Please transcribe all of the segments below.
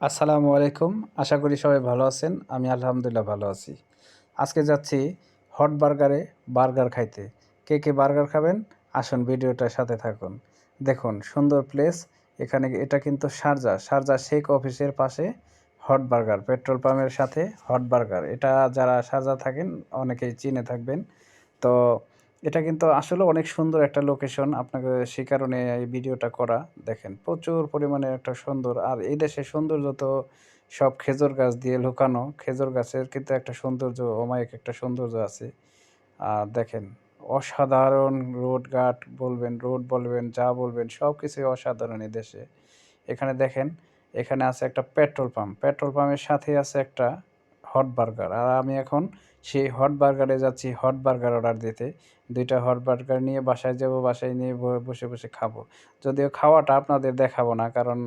আসসালামু আলাইকুম। আশা করি সবাই ভালো আছেন। আমি আলহামদুলিল্লাহ ভালো আছি। আজকে যাচ্ছি হট বার্গারে বার্গার খাইতে। কে, কে বার্গার খাবেন? আসুন ভিডিওটার সাথে থাকুন। দেখুন সুন্দর প্লেস। এটা কিন্তু শারজাহ শেখ অফিসের পাশে হট বার্গার। পেট্রোল পাম্পের সাথে হট বার্গার। এটা যারা শারজাহ থাকেন অনেকেই চিনে থাকবেন। তো এটা কিন্তু আসলে অনেক সুন্দর একটা লোকেশন। আপনাকে সে কারণে এই ভিডিওটা করা। দেখেন প্রচুর পরিমাণে একটা সুন্দর, আর এই দেশের সৌন্দর্য তো সব খেজুর গাছ দিয়ে লুকানো। খেজুর গাছের কিন্তু একটা সৌন্দর্য, অমায়িক একটা সৌন্দর্য আছে। আর দেখেন অসাধারণ রোড বলবেন, যা বলবেন সবকিছুই অসাধারণ এই দেশে। এখানে দেখেন, এখানে আছে একটা পেট্রোল পাম্প। পেট্রোল পাম্পের সাথেই আছে একটা হট বার্গার। আর আমি এখন সেই হট বার্গারে যাচ্ছি হট বার্গার অর্ডার দিতে। ২ টা হট বার্গার নিয়ে বাসায় যাবো, বাসায় নিয়ে বসে, বসে খাবো। যদিও খাওয়াটা আপনাদের দেখাবো না, কারণ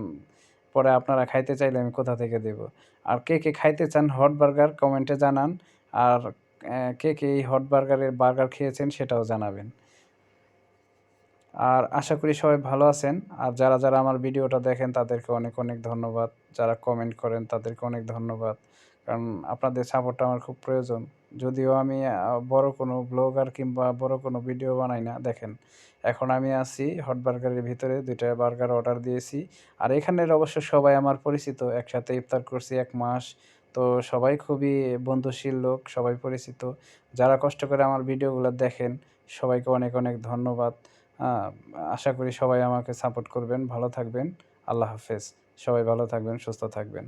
পরে আপনারা খাইতে চাইলে আমি কোথা থেকে দেবো? আর কে, কে খাইতে চান হট বার্গার কমেন্টে জানান। আর কে, কে এই হট বার্গারের বার্গার খেয়েছেন সেটাও জানাবেন। আর আশা করি সবাই ভালো আছেন। আর যারা, যারা আমার ভিডিওটা দেখেন তাদেরকে অনেক, অনেক ধন্যবাদ। যারা কমেন্ট করেন তাদেরকে অনেক ধন্যবাদ। কারণ আপনাদের সাপোর্টটা আমার খুব প্রয়োজন। যদিও আমি বড় কোনো ব্লগার কিংবা বড় কোনো ভিডিও বানাই না। দেখেন, এখন আমি আছি হট বার্গারের ভিতরে ২ টা বার্গার অর্ডার দিয়েছি। আর এখানের অবশ্য সবাই আমার পরিচিত। একসাথে ইফতার করছি ১ মাস। তো সবাই খুবই বন্ধুশীল লোক, সবাই পরিচিত। যারা কষ্ট করে আমার ভিডিওগুলো দেখেন সবাইকে অনেক, অনেক ধন্যবাদ। আ আশা করি সবাই আমাকে সাপোর্ট করবেন, ভালো থাকবেন। আল্লাহ হাফেজ। সবাই ভালো থাকবেন, সুস্থ থাকবেন।